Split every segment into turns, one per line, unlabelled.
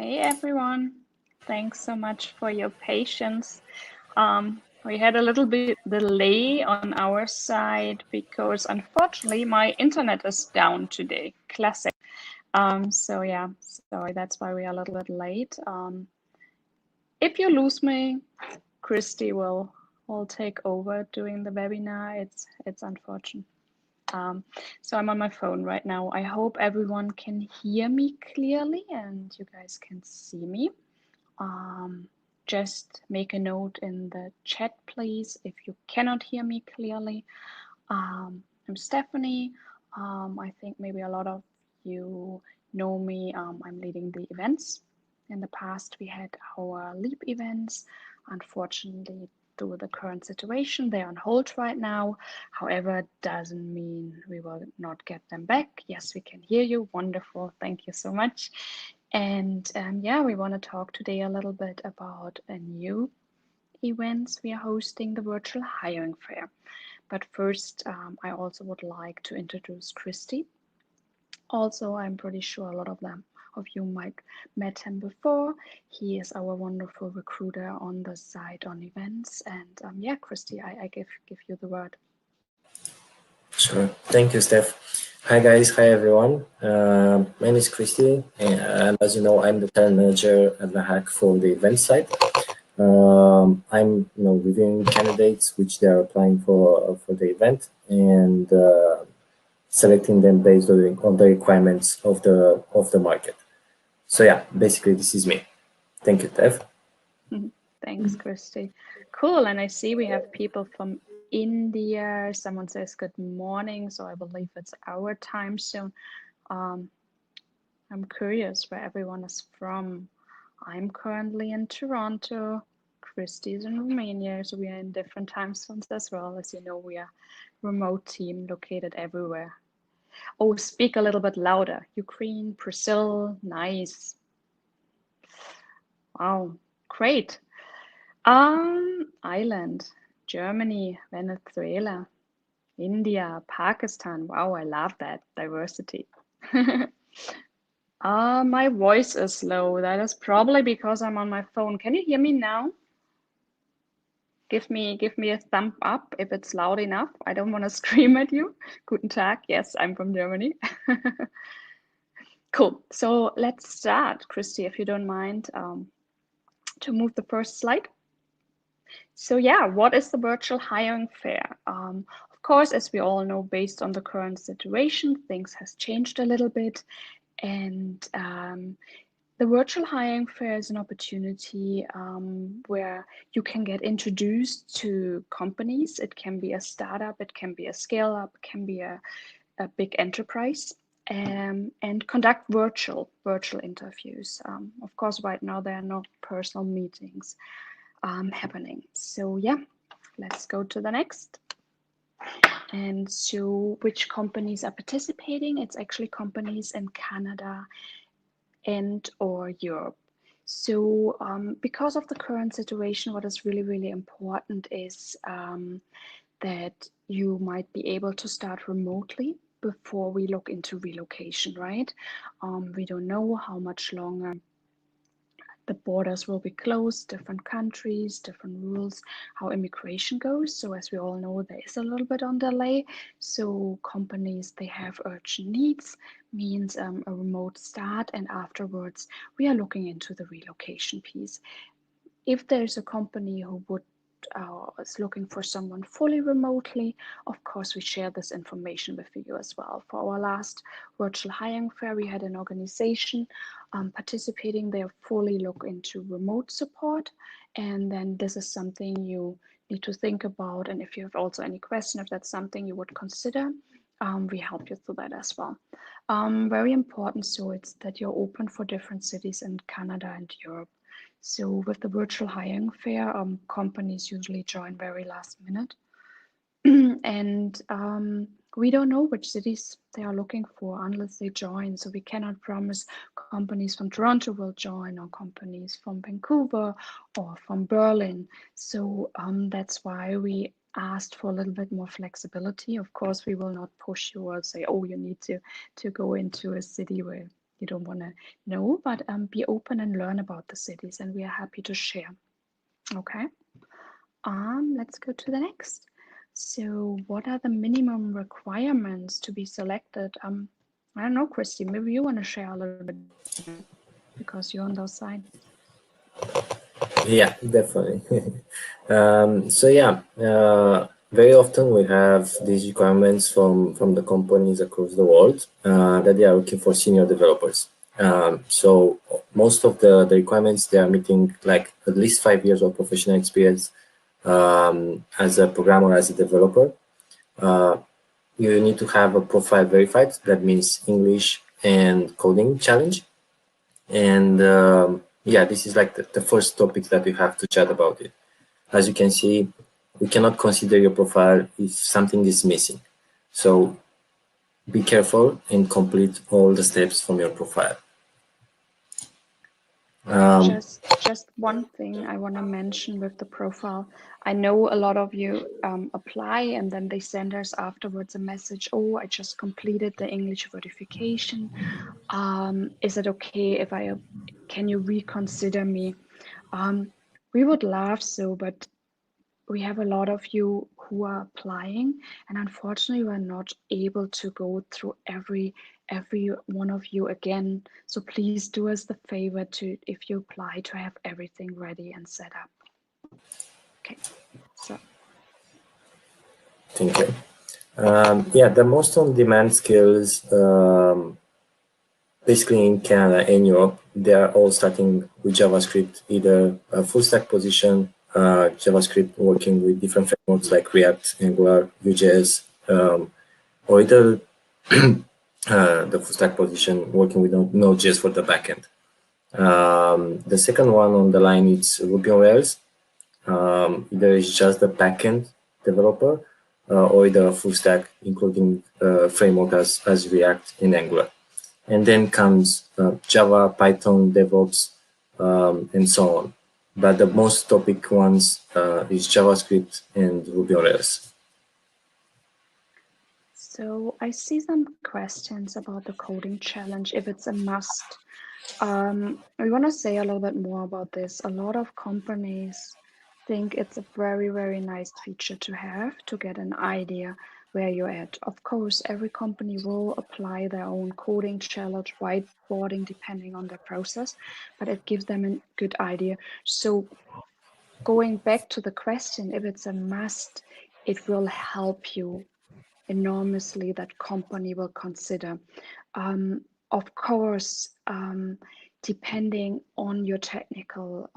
Hey everyone, thanks so much for your patience. We had a little bit delay on our side because unfortunately my internet is down today. Classic. So yeah, sorry, that's why we are a little bit late. If you lose me, Cristi will take over doing the webinar. It's unfortunate. So I'm on my phone right now. I hope everyone can hear me clearly and you guys can see me. Just make a note in the chat, please, if you cannot hear me clearly. I'm Stephanie. I think maybe a lot of you know me. I'm leading the events. In the past, we had our LEAP events. Unfortunately, due to the current situation, they're on hold right now. However, it doesn't mean we will not get them back. Yes, we can hear you. Wonderful. Thank you so much. And yeah, we want to talk today a little bit about a new events we are hosting, the Virtual Hiring Fair. But first, I also would like to introduce Cristi. Also, I'm pretty sure a lot of you might met him before. He is our wonderful recruiter on the site on events. And yeah, Cristi, I give you the word.
Sure. Thank you, Steph. Hi, guys. Hi, everyone. My name is Cristi, and as you know, I'm the talent manager at VanHack for the event site. I'm reviewing candidates which they are applying for the event and selecting them based on the requirements of the market. So yeah, basically this is me. Thank you, Steph.
Thanks, Cristi. Cool. And I see we have people from India. Someone says good morning, so I believe it's our time zone. I'm curious where everyone is from. I'm currently in Toronto. Cristi's in Romania, so we are in different time zones as well. As you know, we are a remote team located everywhere. Oh, speak a little bit louder. Ukraine, Brazil, nice. Wow, great. Ireland, Germany, Venezuela, India, Pakistan. Wow, I love that diversity. My voice is low. That is probably because I'm on my phone. Can you hear me now? Give me a thumb up if it's loud enough. I don't want to scream at you. Guten Tag. Yes, I'm from Germany. Cool. So let's start, Cristi, if you don't mind, to move the first slide. So yeah, what is the Virtual Hiring Fair? Of course, as we all know, based on the current situation, things has changed a little bit. And the Virtual Hiring Fair is an opportunity where you can get introduced to companies. It can be a startup, it can be a scale up, it can be a big enterprise, and conduct virtual interviews. Of course, right now there are no personal meetings happening. So yeah, let's go to the next. And so which companies are participating? It's actually companies in Canada and or Europe. So because of the current situation, what is really, really important is that you might be able to start remotely before we look into relocation, right? We don't know how much longer the borders will be closed, different countries, different rules, how immigration goes. So as we all know, there is a little bit on delay. So companies, they have urgent needs, means a remote start, and afterwards we are looking into the relocation piece. If there's a company who is looking for someone fully remotely, of course we share this information with you as well. For our last virtual hiring fair, we had an organization participating. They fully look into remote support, and then this is something you need to think about. And if you have also any question, if that's something you would consider, we help you through that as well. Very important, so it's that you're open for different cities in Canada and Europe. So with the virtual hiring fair, companies usually join very last minute. And we don't know which cities they are looking for unless they join. So we cannot promise companies from Toronto will join or companies from Vancouver or from Berlin. So that's why we asked for a little bit more flexibility. Of course, we will not push you or say, oh, you need to go into a city where you don't want to know, but be open and learn about the cities, and we are happy to share. Okay. Let's go to the next. So what are the minimum requirements to be selected? I don't know, Cristi, maybe you want to share a little bit because you're on those sides.
Yeah, definitely. So yeah, very often we have these requirements from the companies across the world that they are looking for senior developers. So most of the requirements, they are meeting like at least 5 years of professional experience as a programmer, as a developer. You need to have a profile verified. That means English and coding challenge. And yeah, this is like the first topic that we have to chat about it. As you can see, we cannot consider your profile if something is missing. So be careful and complete all the steps from your profile.
Just one thing I want to mention with the profile. I know a lot of you apply and then they send us afterwards a message, oh, I just completed the English verification. Is it okay if can you reconsider me? We would love so, but we have a lot of you who are applying, and unfortunately we're not able to go through every one of you again. So please do us the favor to, if you apply, to have everything ready and set up. Okay, so
Thank you. Yeah, the most on-demand skills, basically in Canada and Europe, they are all starting with JavaScript, either a full stack position, JavaScript working with different frameworks like React, Angular, Vue.js, or either the full stack position working with Node.js for the backend. The second one on the line is Ruby on Rails. Either it's just the backend developer or either a full stack, including framework as React and Angular. And then comes Java, Python, DevOps, and so on. But the most topic ones is JavaScript and Ruby on Rails.
So I see some questions about the coding challenge, if it's a must. We want to say a little bit more about this. A lot of companies think it's a very, very nice feature to have to get an idea where you're at. Of course, every company will apply their own coding challenge, whiteboarding, depending on their process, but it gives them a good idea. So going back to the question, if it's a must, it will help you enormously. That company will consider. Of course, depending on your technical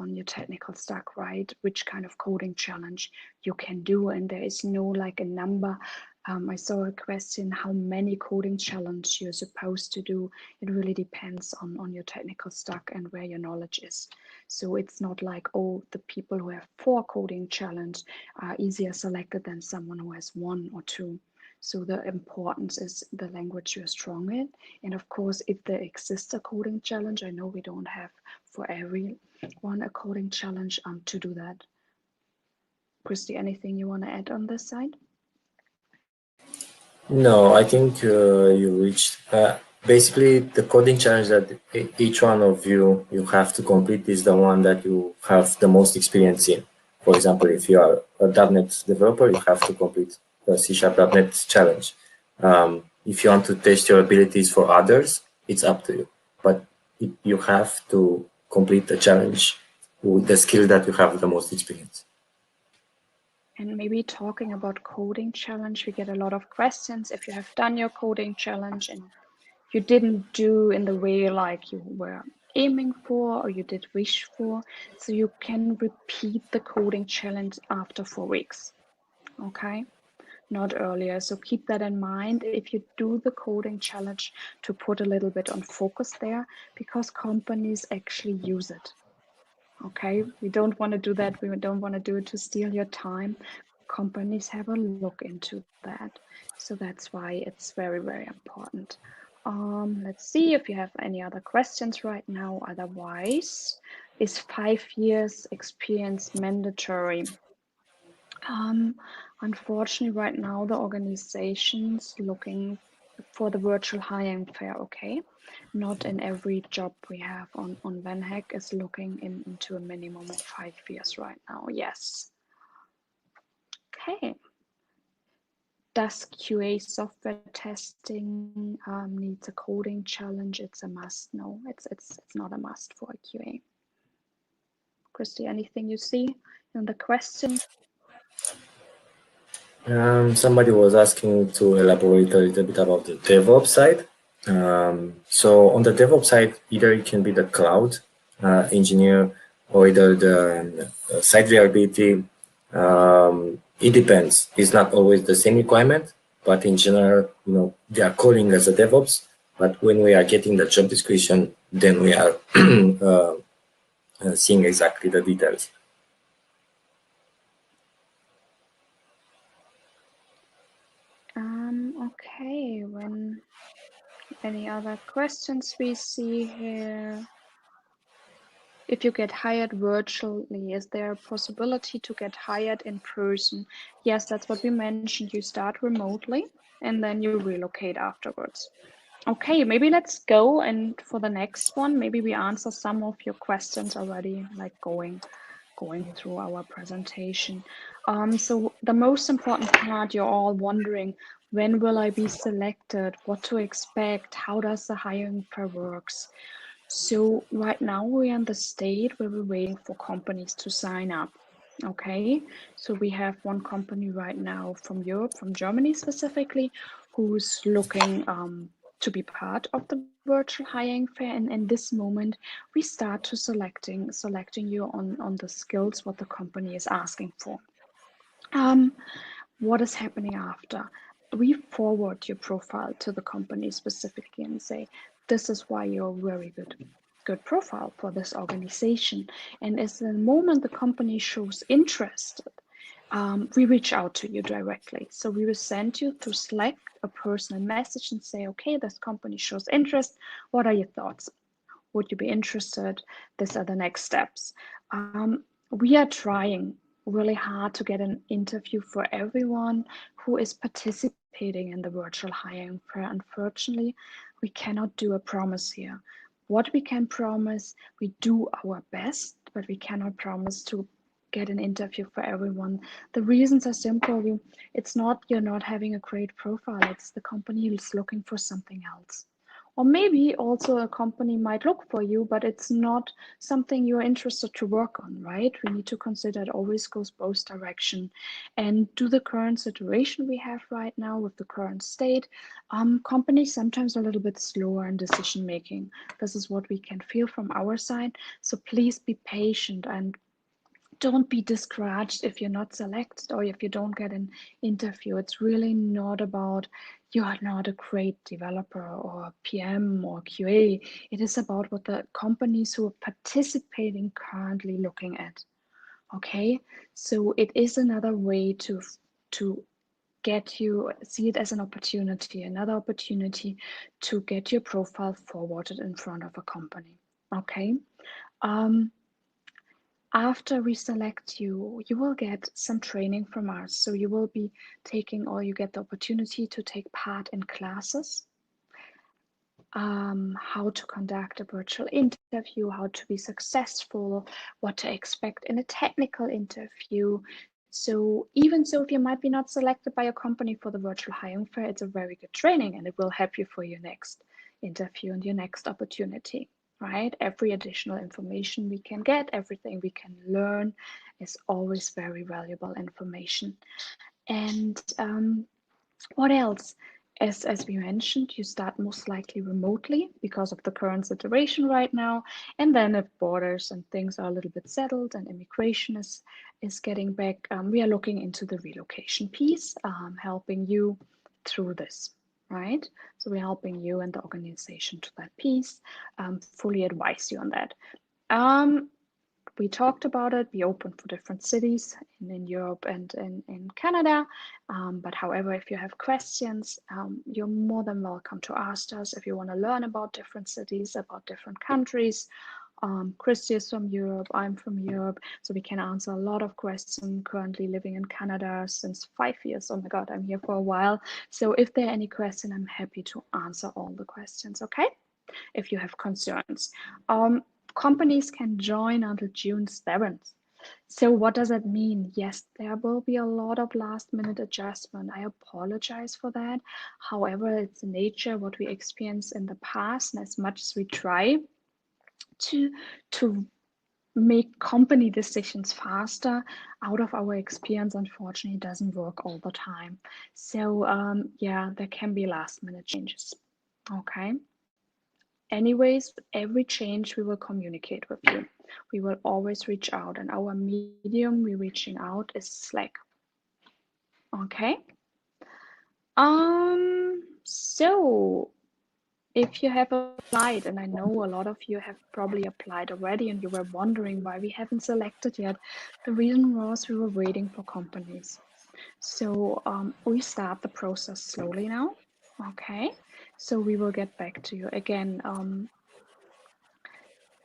stack, right? Which kind of coding challenge you can do, and there is no like a number. I saw a question how many coding challenge you're supposed to do. It really depends on your technical stack and where your knowledge is. So it's not like, oh, the people who have 4 coding challenge are easier selected than someone who has 1 or 2. So the importance is the language you're strong in. And of course, if there exists a coding challenge, I know we don't have for everyone a coding challenge to do that. Cristi, anything you want to add on this side?
No, I think you reached basically the coding challenge that each one of you have to complete is the one that you have the most experience in. For example, if you are a .NET developer, you have to complete the C#.NET challenge. If you want to test your abilities for others, it's up to you. But you have to complete the challenge with the skill that you have the most experience.
And maybe talking about coding challenge, we get a lot of questions. If you have done your coding challenge and you didn't do in the way like you were aiming for or you did wish for, so you can repeat the coding challenge after 4 weeks. Okay, not earlier. So keep that in mind if you do the coding challenge, to put a little bit on focus there, because companies actually use it. Okay, we don't want to do that. We don't want to do it to steal your time. Companies have a look into that. So that's why it's very, very important. Let's see if you have any other questions right now. Otherwise, is 5 years experience mandatory? Unfortunately, right now, the organization's looking for the virtual hiring fair, okay? Not in every job we have on VanHack is looking into a minimum of 5 years right now, yes. Okay. Does QA software testing needs a coding challenge? It's a must. No, it's not a must for a QA. Cristi, anything you see in the question?
Somebody was asking to elaborate a little bit about the DevOps side. So on the DevOps side, either it can be the cloud engineer or either the site reliability. It depends. It's not always the same requirement, but in general, they are calling as a DevOps. But when we are getting the job description, then we are seeing exactly the details.
Okay, when any other questions we see here? If you get hired virtually, is there a possibility to get hired in person? Yes, that's what we mentioned. You start remotely and then you relocate afterwards. Okay, maybe let's go, and for the next one, maybe we answer some of your questions already, like going through our presentation. So the most important part, you're all wondering, when will I be selected? What to expect? How does the hiring fair works? So right now we're in the state where we're waiting for companies to sign up. Okay, so we have one company right now from Europe, from Germany specifically, who's looking to be part of the virtual hiring fair. And in this moment, we start to selecting you on the skills what the company is asking for. What is happening after? We forward your profile to the company specifically and say, this is why you're a very good profile for this organization. And as the moment the company shows interest, we reach out to you directly. So we will send you through Slack a personal message and say, okay, this company shows interest. What are your thoughts? Would you be interested? These are the next steps. We are trying really hard to get an interview for everyone who is participating in the virtual hiring fair. Unfortunately, we cannot do a promise here. What we can promise, we do our best, but we cannot promise to get an interview for everyone. The reasons are simple. It's not you're not having a great profile, it's the company is looking for something else. Or maybe also a company might look for you, but it's not something you're interested to work on, right? We need to consider it always goes both direction. And to the current situation we have right now with the current state, companies sometimes are a little bit slower in decision making. This is what we can feel from our side. So please be patient and don't be discouraged if you're not selected or if you don't get an interview. It's really not about you are not a great developer or PM or QA. It is about what the companies who are participating currently looking at. Okay, so it is another way to get you, see it as an opportunity, another opportunity to get your profile forwarded in front of a company. Okay. After we select you, you will get some training from us. So you will be taking, or you get the opportunity to take part in classes, how to conduct a virtual interview, how to be successful, what to expect in a technical interview. So even so, if you might be not selected by a company for the virtual hiring fair, it's a very good training and it will help you for your next interview and your next opportunity. Right? Every additional information we can get, everything we can learn is always very valuable information. And what else? As we mentioned, you start most likely remotely because of the current situation right now. And then if borders and things are a little bit settled and immigration is getting back, we are looking into the relocation piece, helping you through this. Right? So we're helping you and the organization to that piece, fully advise you on that. We talked about it. We open for different cities in Europe and in Canada. But however, if you have questions, you're more than welcome to ask us. If you want to learn about different cities, about different countries, Cristi is from Europe, I'm from Europe, so we can answer a lot of questions. Currently living in Canada since 5 years. Oh my God, I'm here for a while. So if there are any questions, I'm happy to answer all the questions, okay? If you have concerns. Companies can join until June 7th. So what does that mean? Yes, there will be a lot of last minute adjustment. I apologize for that. However, it's nature, what we experienced in the past, and as much as we try to make company decisions faster, out of our experience, unfortunately, it doesn't work all the time. So yeah, there can be last minute changes. Okay. Anyways, every change we will communicate with you. We will always reach out, and our medium we're reaching out is Slack. Okay. So if you have applied, and I know a lot of you have probably applied already and you were wondering why we haven't selected yet, the reason was we were waiting for companies. So we start the process slowly now. Okay. So we will get back to you again.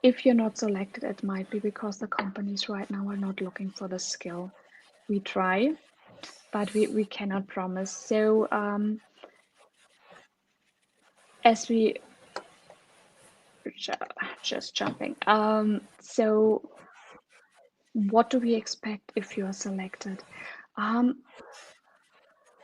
If you're not selected, it might be because the companies right now are not looking for the skill. We try, but we cannot promise. So as we just jumping. So what do we expect if you are selected?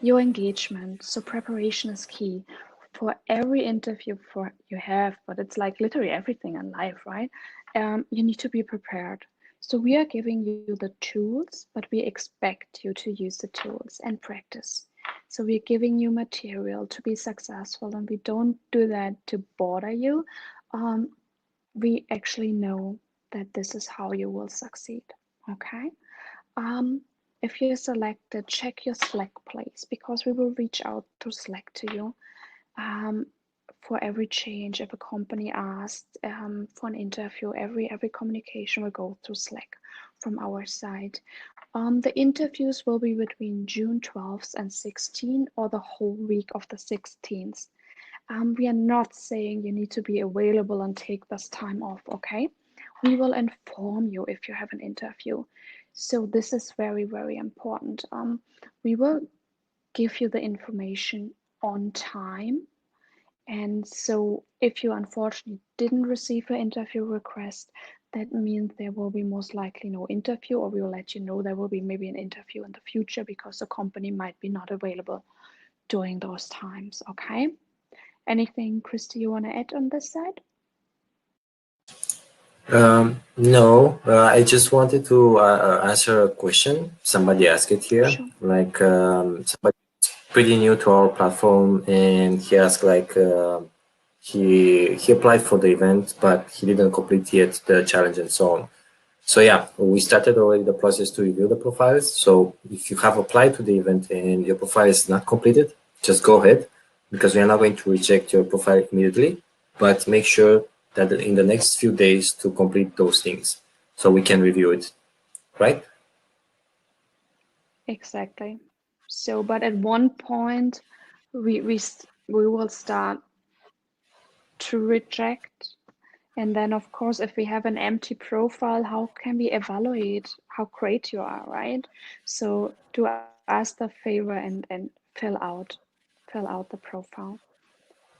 Your engagement. So preparation is key for every interview for you have, but it's like literally everything in life, right? You need to be prepared. So we are giving you the tools, but we expect you to use the tools and practice. So we're giving you material to be successful, and we don't do that to bother you. We actually know that this is how you will succeed. Okay. If you're selected, check your Slack place, because we will reach out through Slack to you for every change. If a company asks for an interview, every communication will go through Slack from our side. The interviews will be between June 12th and 16th, or the whole week of the 16th. We are not saying you need to be available and take this time off, okay? We will inform you if you have an interview. So this is very, very important. We will give you the information on time. And so if you unfortunately didn't receive an interview request, that means there will be most likely no interview, or we will let you know there will be maybe an interview in the future because the company might be not available during those times, okay? Anything, Cristi, you want to add on this side?
No, I just wanted to answer a question. Somebody asked it here.
Sure.
Like somebody pretty new to our platform, and he asked like he applied for the event, but he didn't complete yet the challenge and so on. So yeah, we started already the process to review the profiles. So if you have applied to the event and your profile is not completed, just go ahead, because we are not going to reject your profile immediately, but make sure that in the next few days to complete those things so we can review it, right?
Exactly. So, but at one point, we will start to reject. And then, of course, if we have an empty profile, how can we evaluate how great you are, right? So do us the favor and fill out the profile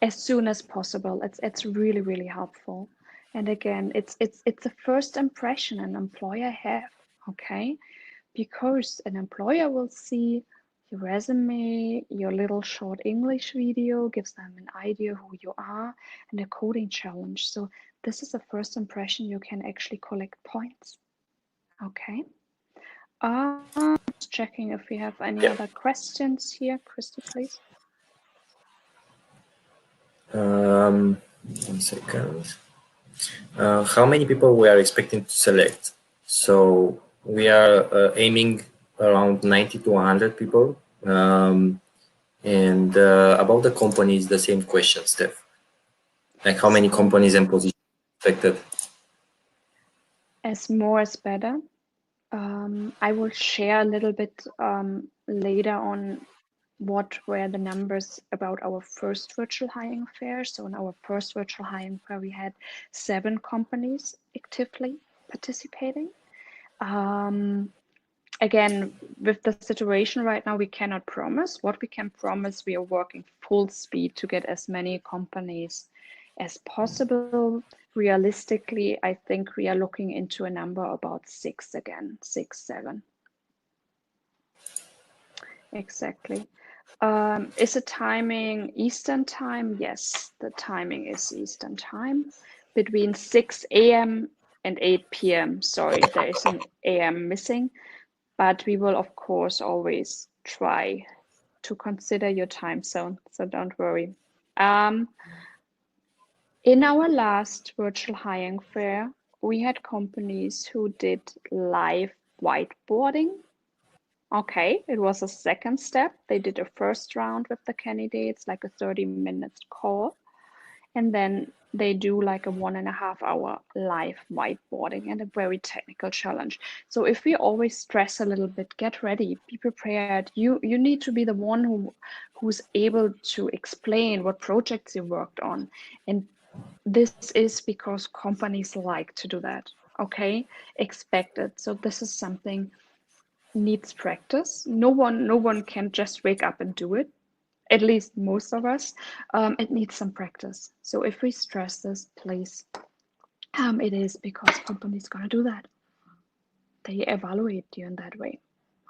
as soon as possible. It's really, really helpful. And again, it's the first impression an employer have, okay? Because an employer will see your resume, your little short English video, gives them an idea who you are, and a coding challenge. So this is the first impression. You can actually collect points. Okay. Just checking if we have any other questions here. Cristi, please.
1 second. How many people we are expecting to select? So we are aiming around 90 to 100 people. And about the companies, the same question, Steph. Like how many companies and positions expected?
As more is better. I will share a little bit later on what were the numbers about our first virtual hiring fair. So in our first virtual hiring fair, we had 7 companies actively participating. Again, with the situation right now, we cannot promise. What we can promise, we are working full speed to get as many companies as possible. Realistically, I think we are looking into a number about 6 again, 6, 7. Exactly. Is the timing Eastern time? Yes, the timing is Eastern time between 6 a.m. and 8 p.m. Sorry, there is an a.m. missing, but we will, of course, always try to consider your time zone, so don't worry. In our last virtual hiring fair, we had companies who did live whiteboarding. Okay, it was a second step. They did a first round with the candidates, like a 30-minute call, and then they do like a 1.5 hour live whiteboarding and a very technical challenge. So if we always stress a little bit, get ready, be prepared. You need to be the one who's able to explain what projects you worked on. And this is because companies like to do that. Okay, expect it. So this is something needs practice. No one can just wake up and do it. At least most of us. It needs some practice. So if we stress this, please, it is because companies gonna do that. They evaluate you in that way.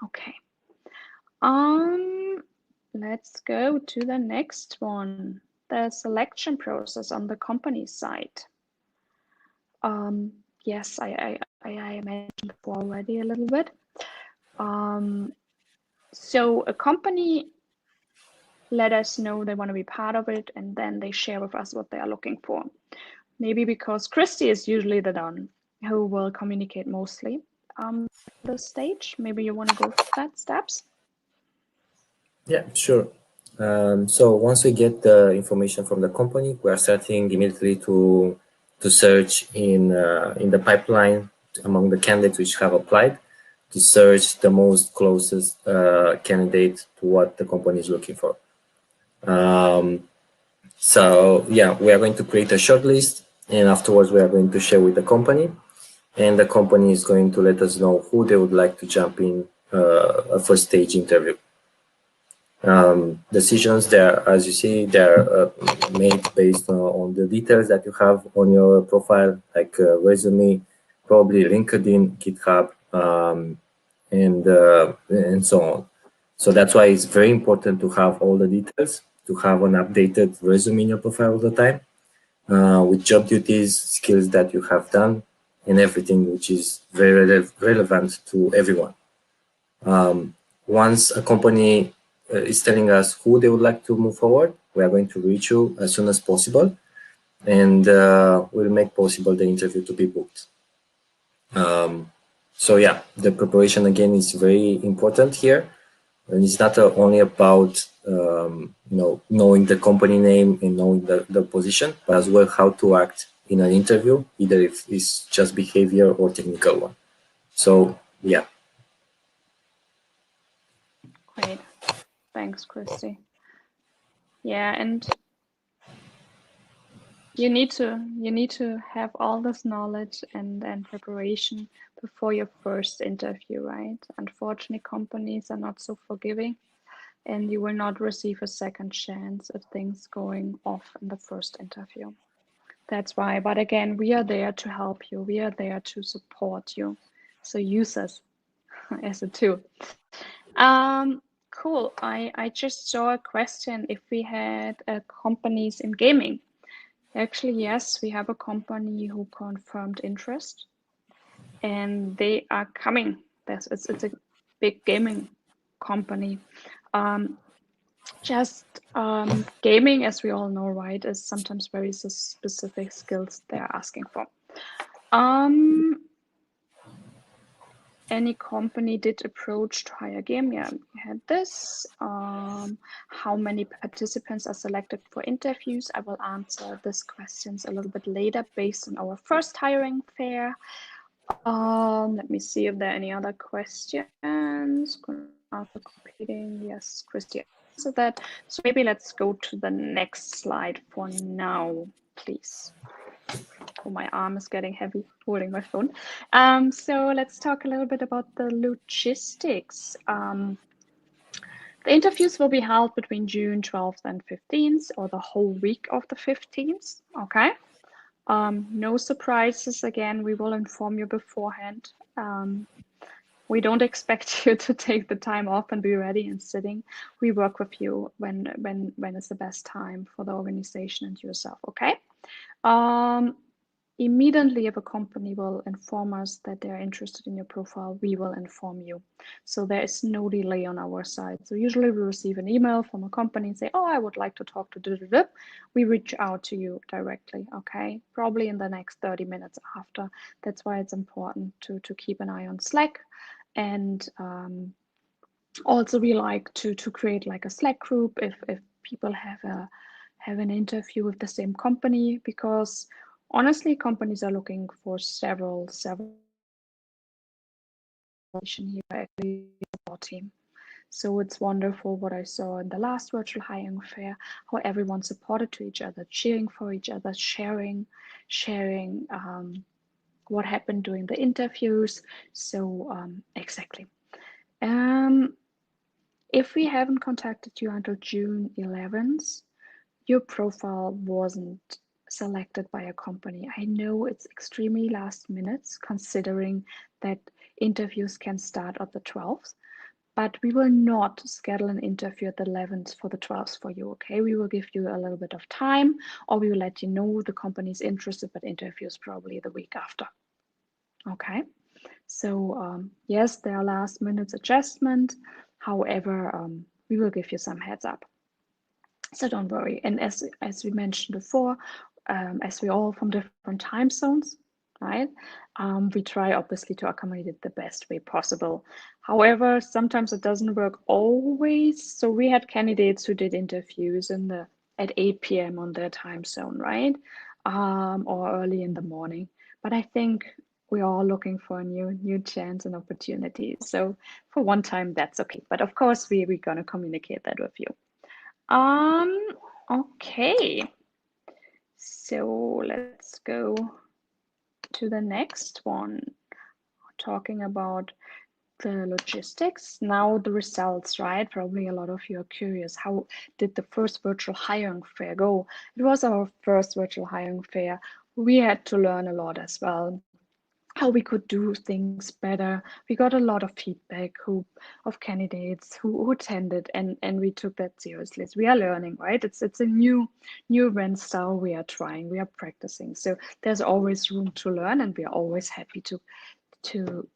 Okay. Let's go to the next one. The selection process on the company side. Yes, I mentioned before already a little bit. So a company let us know they want to be part of it, and then they share with us what they are looking for. Maybe because Cristi is usually the one who will communicate mostly the stage. Maybe you want to go through that steps?
Yeah, sure. So once we get the information from the company, we are starting immediately to search in the pipeline among the candidates which have applied, to search the most closest candidate to what the company is looking for. So yeah, we are going to create a short list, and afterwards we are going to share with the company, and the company is going to let us know who they would like to jump in a first stage interview. Decisions there, as you see, they're made based on the details that you have on your profile, like resume, probably LinkedIn, GitHub, and so on. So that's why it's very important to have all the details, to have an updated resume in your profile all the time, with job duties, skills that you have done, and everything which is very relevant to everyone. Once a company is telling us who they would like to move forward, we are going to reach you as soon as possible, and we'll make possible the interview to be booked. So yeah, the preparation again is very important here, and it's not only about knowing the company name and knowing the position, but as well how to act in an interview, either if it's just behavior or technical one. So yeah.
Great. Thanks, Cristi. Yeah, and you need to have all this knowledge and preparation before your first interview, right? Unfortunately, companies are not so forgiving, and you will not receive a second chance if things going off in the first interview. That's why. But again, we are there to help you. We are there to support you. So use us as a tool. Cool. I just saw a question if we had companies in gaming. Actually, yes, we have a company who confirmed interest, and they are coming. It's a big gaming company. Gaming, as we all know, right, is sometimes very specific skills they're asking for. Any company did approach to hire game? Yeah, we had this. How many participants are selected for interviews? I will answer these questions a little bit later based on our first hiring fair. Let me see if there are any other questions. After competing, yes, Cristi answered that. So maybe let's go to the next slide for now, please. Oh, my arm is getting heavy holding my phone. So let's talk a little bit about the logistics. The interviews will be held between June 12th and 15th, or the whole week of the 15th, okay? No surprises, again, we will inform you beforehand. We don't expect you to take the time off and be ready and sitting. We work with you when is the best time for the organization and yourself, okay? Immediately, if a company will inform us that they're interested in your profile, we will inform you. So there is no delay on our side. So usually we receive an email from a company and say, oh, I would like to talk to. We reach out to you directly, okay? Probably in the next 30 minutes after. That's why it's important to keep an eye on Slack. And also we like to create like a Slack group if people have an interview with the same company, because honestly, companies are looking for several here actually our team. So it's wonderful what I saw in the last virtual hiring fair, how everyone supported to each other, cheering for each other, sharing what happened during the interviews. So exactly. If we haven't contacted you until June 11th, your profile wasn't selected by a company. I know it's extremely last minute, considering that interviews can start at the 12th, but we will not schedule an interview at the 11th for the 12th for you, okay? We will give you a little bit of time, or we will let you know the company is interested, but interviews probably the week after, okay? So yes, there are last minute adjustments. However, we will give you some heads up. So don't worry. And as we mentioned before, as we're all from different time zones, right? We try obviously to accommodate it the best way possible. However, sometimes it doesn't work always. So we had candidates who did interviews at 8 p.m. on their time zone, right? Or early in the morning. But I think we're all looking for a new chance and opportunity. So for one time, that's okay. But of course, we're gonna communicate that with you. Okay. So let's go to the next one, talking about the logistics. Now the results, right? Probably a lot of you are curious. How did the first virtual hiring fair go? It was our first virtual hiring fair. We had to learn a lot as well, how we could do things better. We got a lot of feedback of candidates who attended, and we took that seriously. So we are learning, right? It's a new event style we are trying, we are practicing. So there's always room to learn, and we are always happy to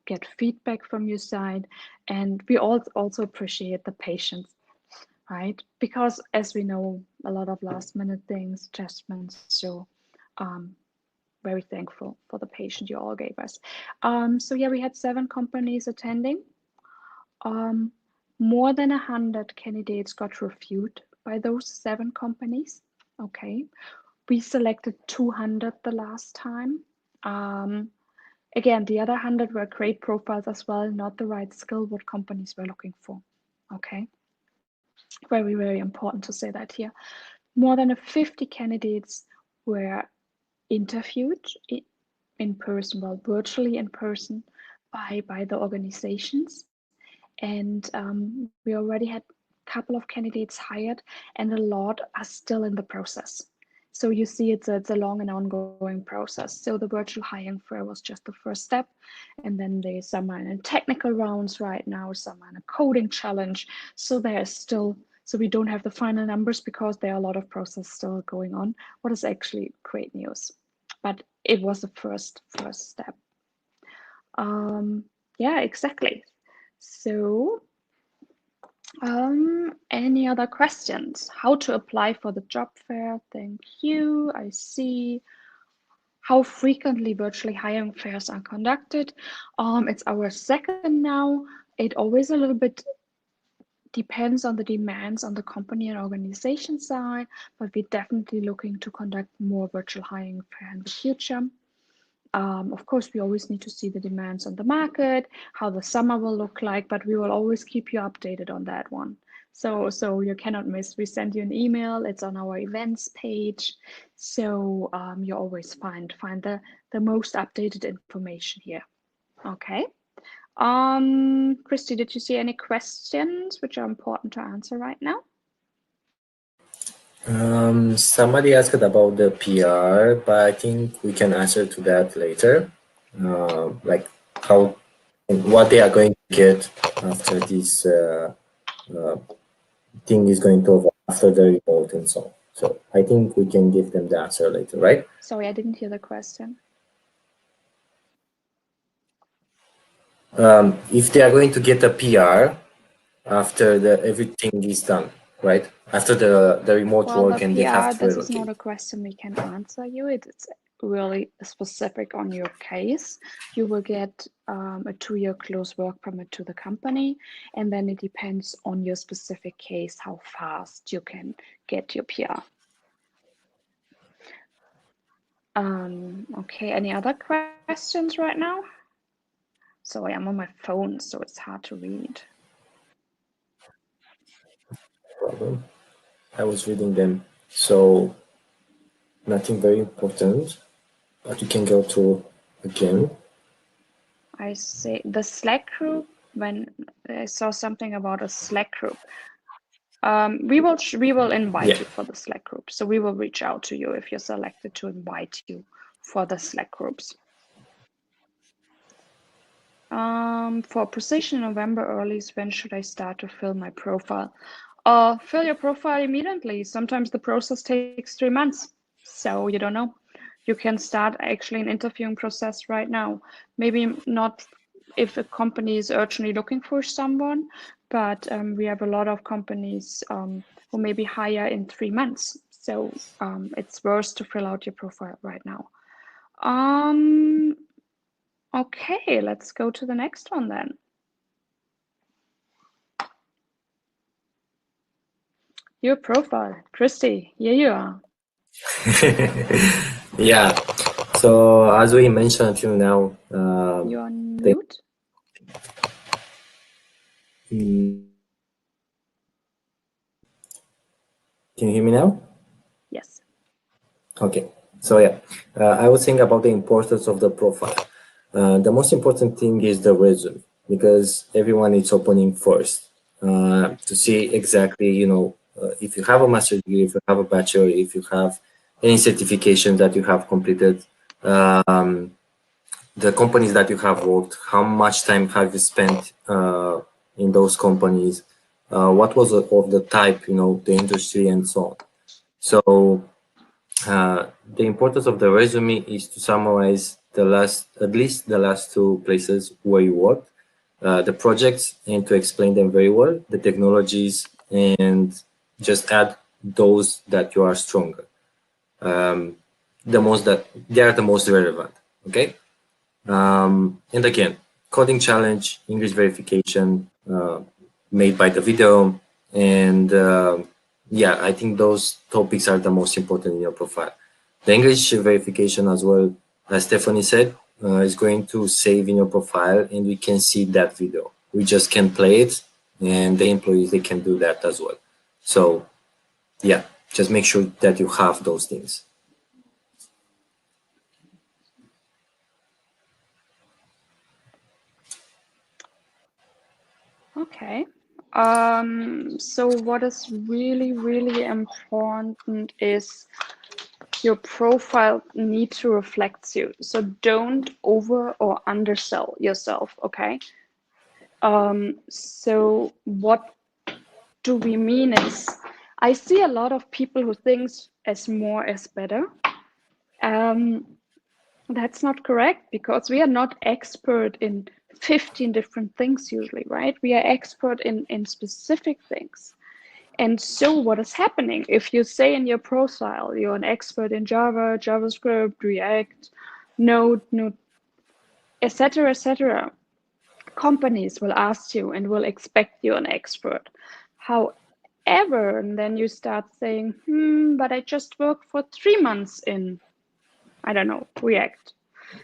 get feedback from your side. And we also appreciate the patience, right? Because as we know, a lot of last minute things, adjustments. So very thankful for the patience you all gave us. So yeah, we had 7 companies attending. More than 100 candidates got reviewed by those 7 companies. Okay, we selected 200 the last time. Again, the other 100 were great profiles as well, not the right skill what companies were looking for. Okay, very, very important to say that here. More than 50 candidates were interviewed in person, well, virtually in person by the organizations. And we already had a couple of candidates hired, and a lot are still in the process. So you see, it's a long and ongoing process. So the virtual hiring fair was just the first step, and then some are in technical rounds right now, some are in a coding challenge. So there is still, so we don't have the final numbers because there are a lot of process still going on. What is actually great news, but it was the first step. Yeah, exactly. So any other questions? How to apply for the job fair? Thank you. I see. How frequently virtually hiring fairs are conducted? It's our second now. It always a little bit depends on the demands on the company and organization side, but we're definitely looking to conduct more virtual hiring fair in the future. Of course, we always need to see the demands on the market, how the summer will look like, but we will always keep you updated on that one. So you cannot miss. We send you an email. It's on our events page. So you always find the most updated information here. Okay. Cristi, did you see any questions which are important to answer right now?
Somebody asked about the PR, but I think we can answer to that later. Like how and what they are going to get after this thing is going to over after the report and so on. So I think we can give them the answer later, right?
Sorry, I didn't hear the question.
If they are going to get a PR after everything is done, right? After the remote work and they have to
this
relocate.
is not a question we can answer you. It's really specific on your case. You will get a 2-year close work permit to the company, and then it depends on your specific case how fast you can get your PR. Okay, any other questions right now? Sorry, I'm on my phone, so it's hard to read.
Problem. I was reading them, so nothing very important, but you can go to again.
I see the Slack group. When I saw something about a Slack group, we will invite you for the Slack group. So we will reach out to you if you're selected to invite you for the Slack groups. For position in November earliest, when should I start to fill my profile? Fill your profile immediately. Sometimes the process takes 3 months, so you don't know. You can start actually an interviewing process right now. Maybe not if a company is urgently looking for someone, but we have a lot of companies who maybe hire in 3 months. So it's worth to fill out your profile right now. Okay, let's go to the next one then. Your profile, Cristi, here you are.
Yeah. So as we mentioned to you now,
you're on mute.
Can you hear me now?
Yes.
Okay. So yeah, I was saying about the importance of the profile. The most important thing is the resume, because everyone is opening first to see exactly, if you have a master's degree, if you have a bachelor, if you have any certification that you have completed, the companies that you have worked, how much time have you spent in those companies, what was of the type, the industry and so on. So the importance of the resume is to summarize at least the last 2 places where you worked, the projects, and to explain them very well, the technologies, and just add those that you are stronger. They are the most relevant. Okay. And again, coding challenge, English verification made by the video, and yeah, I think those topics are the most important in your profile. The English verification as well, as Stephanie said, is going to save in your profile, and we can see that video. We just can play it, and the employees, they can do that as well. So yeah, just make sure that you have those things.
Okay. So what is really, really important is your profile need to reflect you. So don't over or undersell yourself, okay? So what do we mean is, I see a lot of people who thinks as more is better. That's not correct, because we are not expert in 15 different things usually, right? We are expert in specific things. And so what is happening if you say in your profile you're an expert in Java, JavaScript, React, Node, etc., companies will ask you and will expect you an expert. However, and then you start saying, but I just worked for 3 months in, I don't know, React.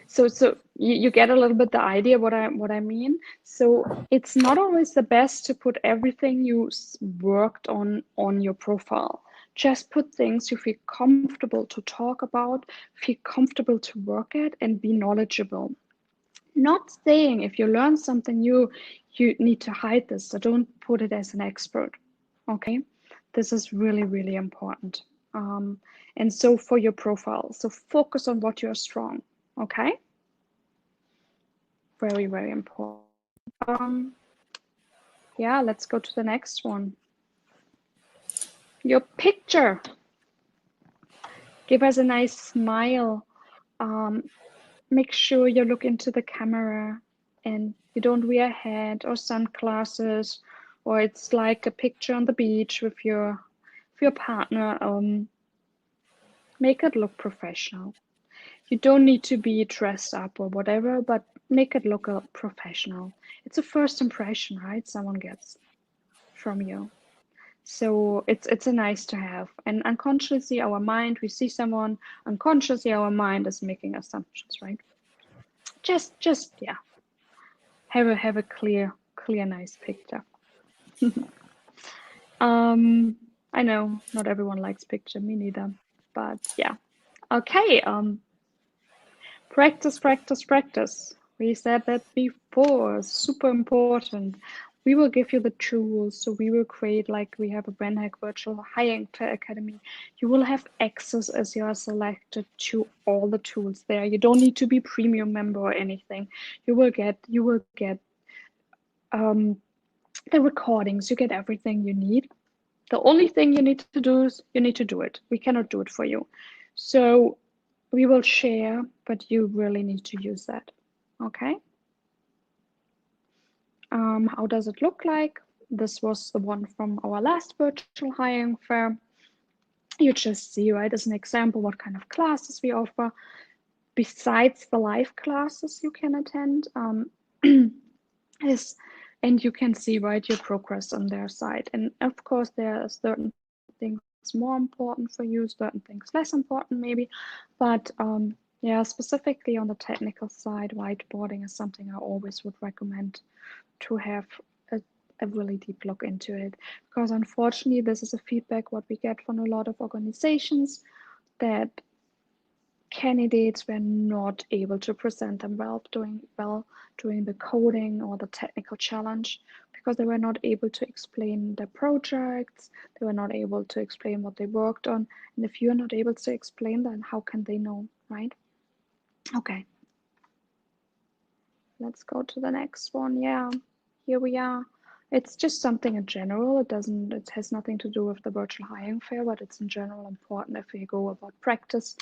So you get a little bit the idea what I mean. So it's not always the best to put everything you worked on your profile. Just put things you feel comfortable to talk about, feel comfortable to work at, and be knowledgeable. Not saying if you learn something new, you need to hide this. So don't put it as an expert. Okay, this is really, really important. And so for your profile, so focus on what you're strong. Okay, very, very important. Yeah, let's go to the next one. Your picture. Give us a nice smile. Make sure you look into the camera and you don't wear a hat or sunglasses, or it's like a picture on the beach with your partner. Make it look professional. You don't need to be dressed up or whatever, but make it look professional. It's a first impression, right? Someone gets from you. So it's a nice to have. And unconsciously, our mind, we see someone, unconsciously, our mind is making assumptions, right? Just yeah, have a clear, nice picture. I know not everyone likes picture, me neither, but yeah. Okay, practice, practice, practice. We said that before, super important. We will give you the tools. So we will create, like we have a VanHack Virtual Hiring Fair Academy. You will have access as you are selected to all the tools there. You don't need to be premium member or anything. You will get the recordings. You get everything you need. The only thing you need to do is you need to do it. We cannot do it for you. So we will share, but you really need to use that. Okay. How does it look like? This was the one from our last virtual hiring fair. You just see, right, as an example, what kind of classes we offer. Besides the live classes you can attend, and you can see, right, your progress on their side. And of course, there are certain things more important for you, certain things less important maybe, but yeah, specifically on the technical side, whiteboarding is something I always would recommend to have a really deep look into it, because unfortunately this is a feedback what we get from a lot of organizations, that candidates were not able to present them well during the coding or the technical challenge, because they were not able to explain their projects, they were not able to explain what they worked on. And if you're not able to explain that, how can they know, right? Okay, let's go to the next one. Yeah, here we are. It's just something in general. It has nothing to do with the virtual hiring fair, but it's in general important if you go about practice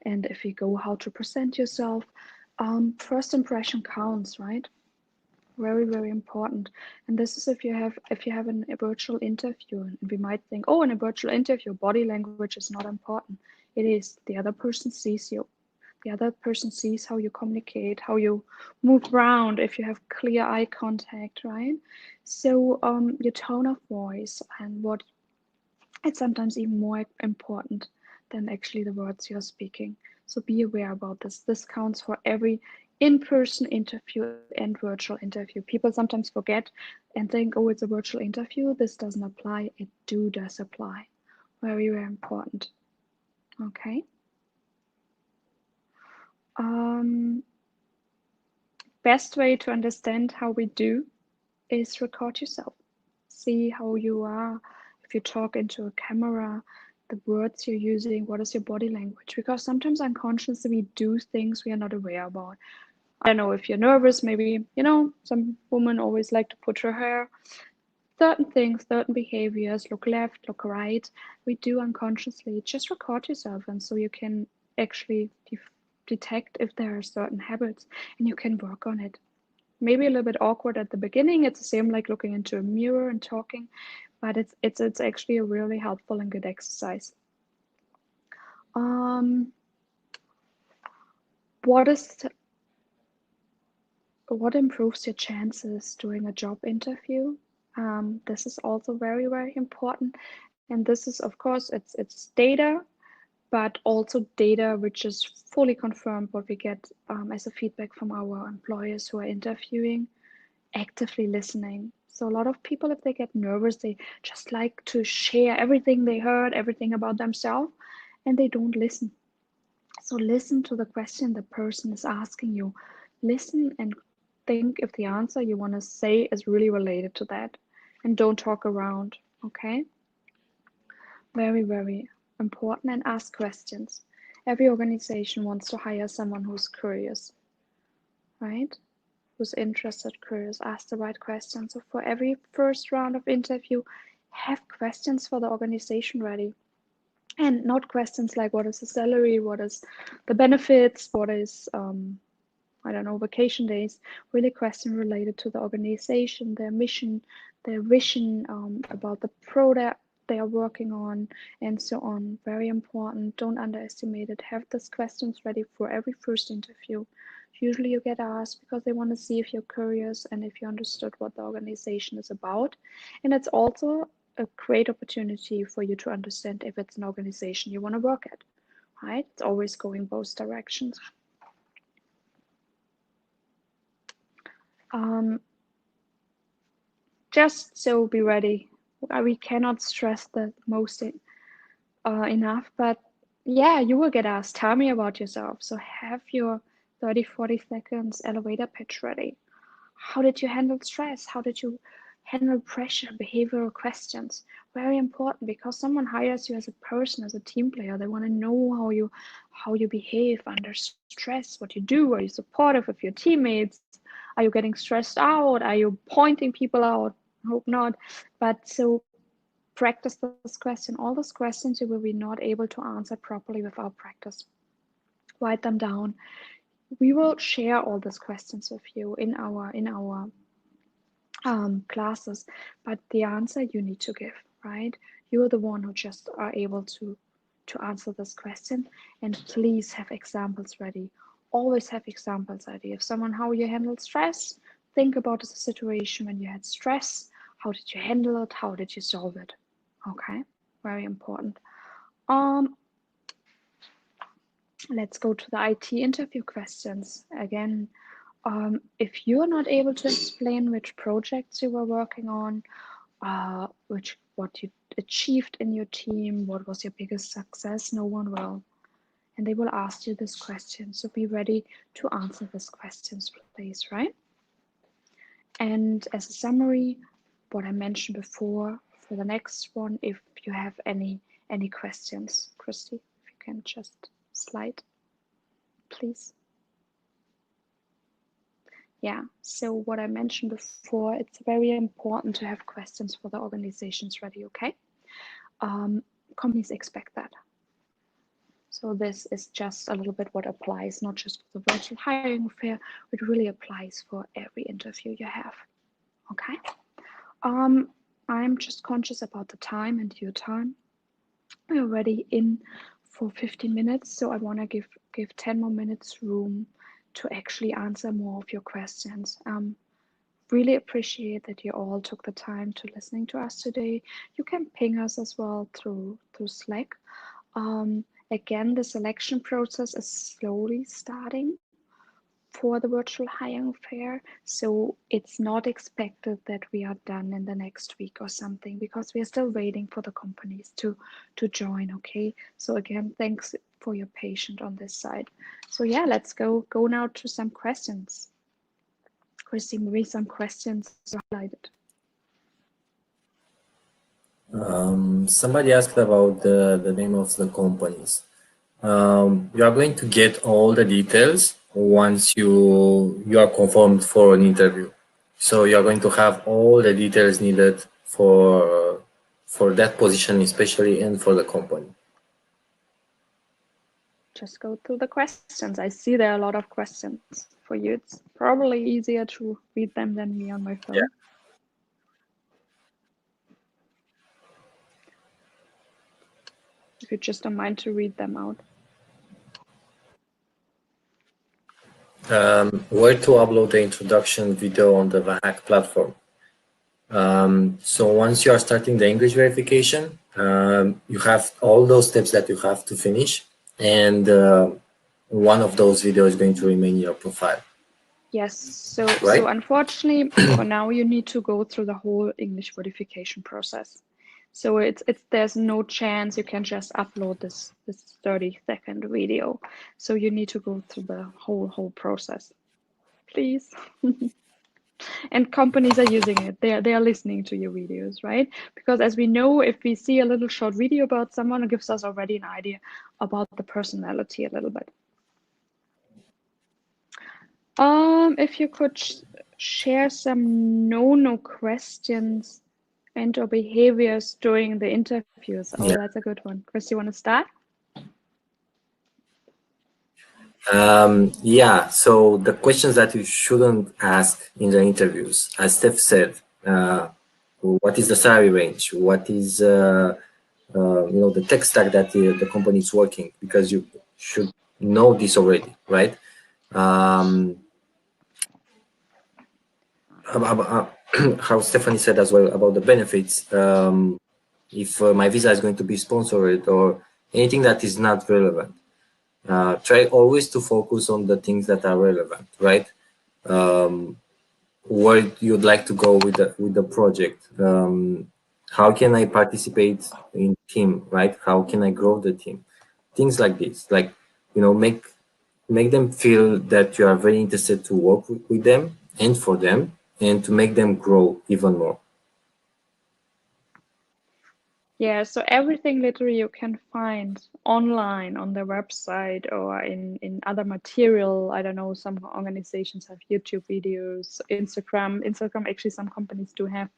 and if you go how to present yourself. First impression counts, right? Very, very important. And this is if you have a virtual interview, and we might think, oh, in a virtual interview, body language is not important. It is. The other person sees you. The other person sees how you communicate, how you move around, if you have clear eye contact, right? So your tone of voice and what, it's sometimes even more important than actually the words you're speaking. So be aware about this. This counts for every in-person interview and virtual interview. People sometimes forget and think, oh, it's a virtual interview, this doesn't apply. It does apply. Very, very important. Okay. Best way to understand how we do is record yourself. See how you are. If you talk into a camera, the words you're using, what is your body language? Because sometimes unconsciously we do things we are not aware about. I don't know, if you're nervous, maybe, some women always like to put her hair. Certain things, certain behaviors, look left, look right, we do unconsciously. Just record yourself, and so you can actually detect if there are certain habits, and you can work on it. Maybe a little bit awkward at the beginning. It's the same like looking into a mirror and talking, but it's actually a really helpful and good exercise. What improves your chances during a job interview? This is also very, very important. And this is, of course, it's data, but also data which is fully confirmed what we get as a feedback from our employers who are interviewing, actively listening. So a lot of people, if they get nervous, they just like to share everything they heard, everything about themselves, and they don't listen. So listen to the question the person is asking you. Listen and think if the answer you want to say is really related to that, and don't talk around, okay? Very, very important, and ask questions. Every organization wants to hire someone who's curious, right? Who's interested, curious, ask the right questions. So for every first round of interview, have questions for the organization ready. And not questions like what is the salary, what is the benefits, what is, I don't know, vacation days. Really question related to the organization, their mission, their vision, about the product they are working on, and so on. Very important. Don't underestimate it. Have these questions ready for every first interview. Usually you get asked because they want to see if you're curious and if you understood what the organization is about. And it's also a great opportunity for you to understand if it's an organization you want to work at, right? It's always going both directions. Just so be ready. We cannot stress that most enough, but yeah, you will get asked, tell me about yourself. So have your 30, 40 seconds elevator pitch ready. How did you handle stress? How did you handle pressure? Behavioral questions. Very important, because someone hires you as a person, as a team player. They want to know how you behave under stress, what you do. Are you supportive of your teammates? Are you getting stressed out? Are you pointing people out? Hope not. But so practice this question. All those questions you will be not able to answer properly without practice. Write them down. We will share all these questions with you in our classes, but the answer you need to give, right? You're the one who just are able to answer this question, and please have examples ready. Always have examples ready. If someone, how you handle stress, think about the situation when you had stress. How did you handle it? How did you solve it? Okay, very important. Let's go to the IT interview questions again. If you're not able to explain which projects you were working on, what you achieved in your team, what was your biggest success, no one will. And they will ask you this question. So be ready to answer these questions, please, right? And as a summary, what I mentioned before, for the next one, if you have any questions, Cristi, if you can just slide, please. Yeah, so what I mentioned before, it's very important to have questions for the organizations ready, okay? Companies expect that. So this is just a little bit what applies, not just for the virtual hiring fair, it really applies for every interview you have, okay? I'm just conscious about the time and your time. We're already in for 15 minutes, so I want to give 10 more minutes room to actually answer more of your questions. Really appreciate that you all took the time to listening to us today. You can ping us as well through Slack. Again, the selection process is slowly starting for the virtual hiring fair, so it's not expected that we are done in the next week or something, because we are still waiting for the companies to join. Okay, so again, thanks for your patience on this side. So yeah, let's go now to some questions. Cristi, maybe some questions highlighted.
Somebody asked about the name of the companies. You are going to get all the details once you are confirmed for an interview. So you are going to have all the details needed for that position, especially, and for the company.
Just go through the questions. I see there are a lot of questions for you. It's probably easier to read them than me on my phone. Yeah. If you just don't mind to read them out.
Where to upload the introduction video on the VanHack platform. So once you are starting the English verification, You have all those steps that you have to finish, and one of those videos is going to remain in your profile.
Yes, so
Right?
so unfortunately for now you need to go through the whole English verification process. So it's there's no chance you can just upload this 30-second video. So you need to go through the whole process. Please. And companies are using it. They are listening to your videos, right? Because as we know, if we see a little short video about someone, it gives us already an idea about the personality a little bit. If you could share some no questions and or behaviors during the interviews. Oh,
Yeah.
that's a good one. Chris, you want to start?
Yeah, so the questions that you shouldn't ask in the interviews, as Steph said, what is the salary range? What is the tech stack that the company is working? Because you should know this already, right? How Stephanie said as well about the benefits. If my visa is going to be sponsored or anything that is not relevant. Try always to focus on the things that are relevant, right? Where you'd like to go with the project. How can I participate in team, right? How can I grow the team? Things like this, like, make them feel that you are very interested to work with them and for them, and to make them grow even more.
Yeah, so everything literally you can find online on their website or in other material. I don't know, some organizations have YouTube videos, Instagram actually some companies do have.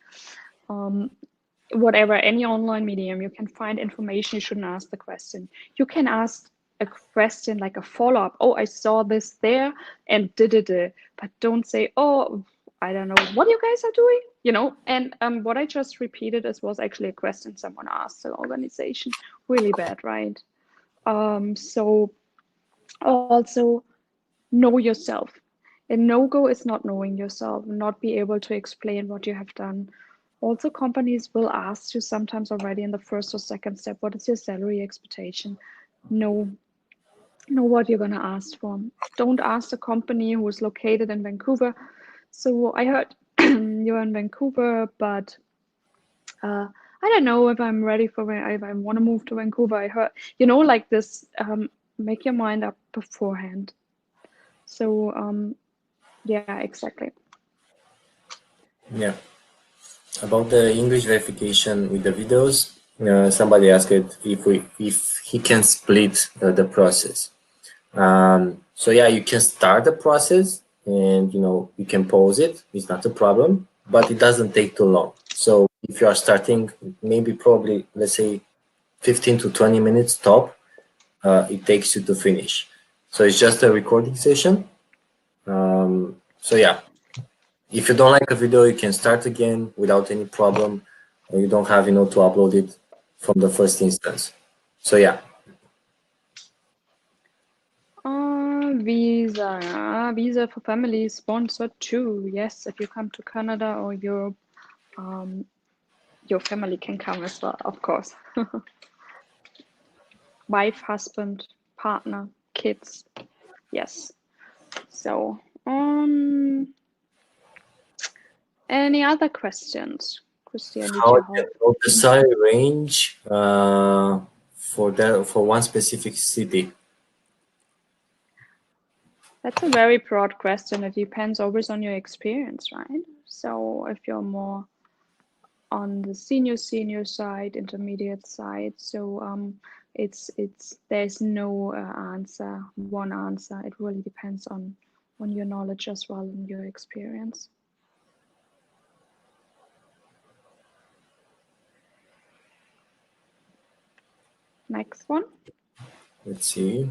Whatever, any online medium, you can find information. You shouldn't ask the question. You can ask a question like a follow-up. Oh, I saw this there and but don't say, oh, I don't know what you guys are doing, and what I just repeated was actually a question someone asked the organization. Really bad, right? So also know yourself. A no-go is not knowing yourself, not be able to explain what you have done. Also, companies will ask you sometimes already in the first or second step, what is your salary expectation? Know what you're going to ask for. Don't ask the company who is located in Vancouver. So I heard you're in Vancouver, but I don't know if I'm ready if I want to move to Vancouver. I heard, like this, make your mind up beforehand. So yeah, exactly.
Yeah. About the English verification with the videos, somebody asked if he can split the process. So yeah, you can start the process, and you can pause it. It's not a problem, but it doesn't take too long. So if you are starting, probably let's say 15 to 20 minutes top, it takes you to finish. So it's just a recording session. So yeah, if you don't like a video, you can start again without any problem. Or you don't have to upload it from the first instance. So yeah.
Visa for family sponsored too. Yes, if you come to Canada or Europe, your family can come as well, of course. Wife, husband, partner, kids. Yes. So, any other questions? Cristi, I need
How
your
I can
help.
know the salary range for one specific city?
That's a very broad question. It depends always on your experience, right? So if you're more on the senior side, intermediate side, so there's no one answer. It really depends on your knowledge as well and your experience. Next one.
Let's see.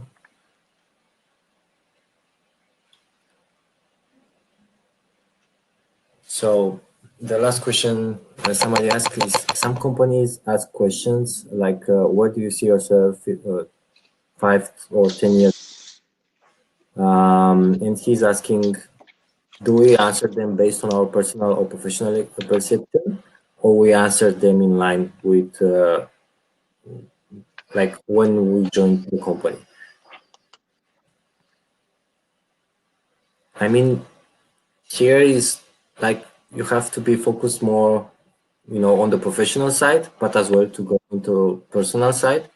So the last question somebody asked is, some companies ask questions like, where do you see yourself 5 or 10 years? And he's asking, do we answer them based on our personal or professional perception, or we answer them in line with like when we joined the company. I mean, here is like you have to be focused more, on the professional side, but as well to go into personal side,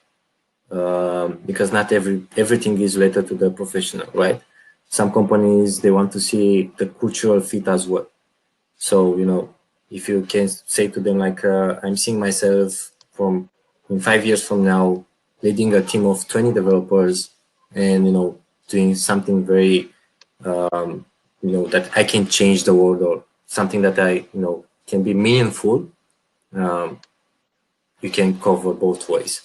because not everything is related to the professional, right? Some companies, they want to see the cultural fit as well. So, if you can say to them like, I'm seeing myself in 5 years from now, leading a team of 20 developers and, doing something very, that I can change the world, or something that I, can be meaningful, you can cover both ways.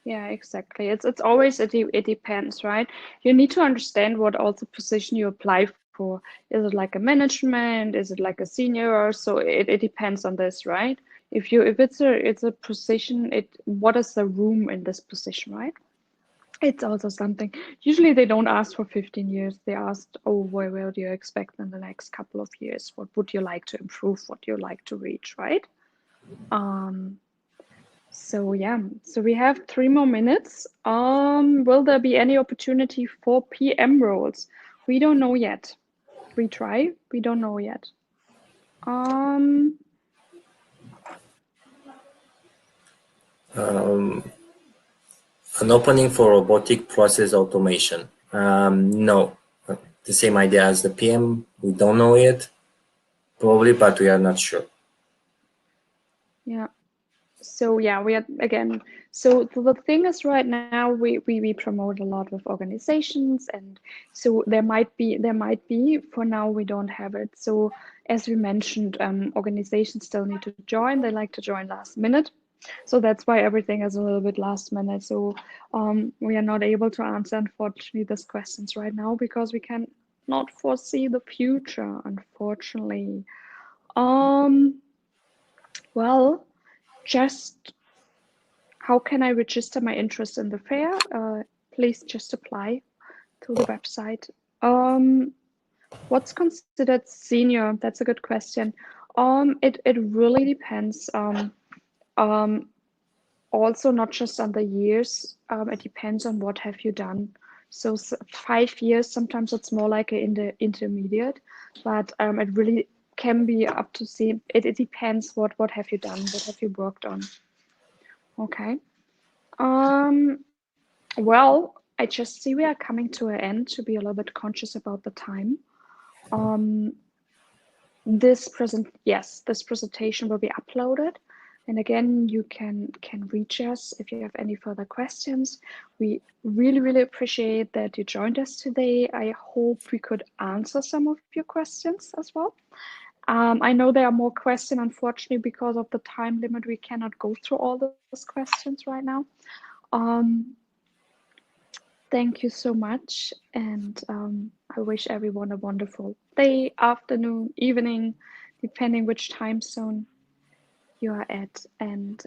Yeah, exactly. It's always it depends, right? You need to understand what also position you apply for. Is it like a management? Is it like a senior? So it depends on this, right? If it's a position, what is the room in this position, right? It's also something. Usually they don't ask for 15 years. They asked, oh, where do you expect in the next couple of years? What would you like to improve? What do you like to reach, right? So yeah, so we have 3 more minutes. Will there be any opportunity for PM roles? We don't know yet. We try. We don't know yet.
An opening for robotic process automation. No, the same idea as the PM. We don't know yet, probably, but we are not sure.
Yeah. So yeah, we are again. So the thing is, right now we promote a lot of organizations, and so there might be. For now, we don't have it. So as we mentioned, organizations still need to join. They like to join last minute. So that's why everything is a little bit last minute. So we are not able to answer, unfortunately, these questions right now because we can not foresee the future, unfortunately. Well, just how can I register my interest in the fair? Please just apply to the website. What's considered senior? That's a good question. It really depends. Also not just on the years. It depends on what have you done. So 5 years, sometimes it's more like in the intermediate, but it really can be up to see. It depends what have you done, what have you worked on. Okay. Well, I just see we are coming to an end to be a little bit conscious about the time. This presentation will be uploaded. And again, you can reach us if you have any further questions. We really, really appreciate that you joined us today. I hope we could answer some of your questions as well. I know there are more questions, unfortunately, because of the time limit, we cannot go through all those questions right now. Thank you so much, and I wish everyone a wonderful day, afternoon, evening, depending which time zone you are at. And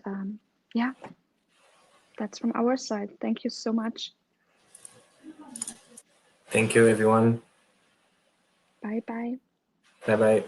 yeah, that's from our side. Thank you so much.
Thank you, everyone.
Bye bye.
Bye bye.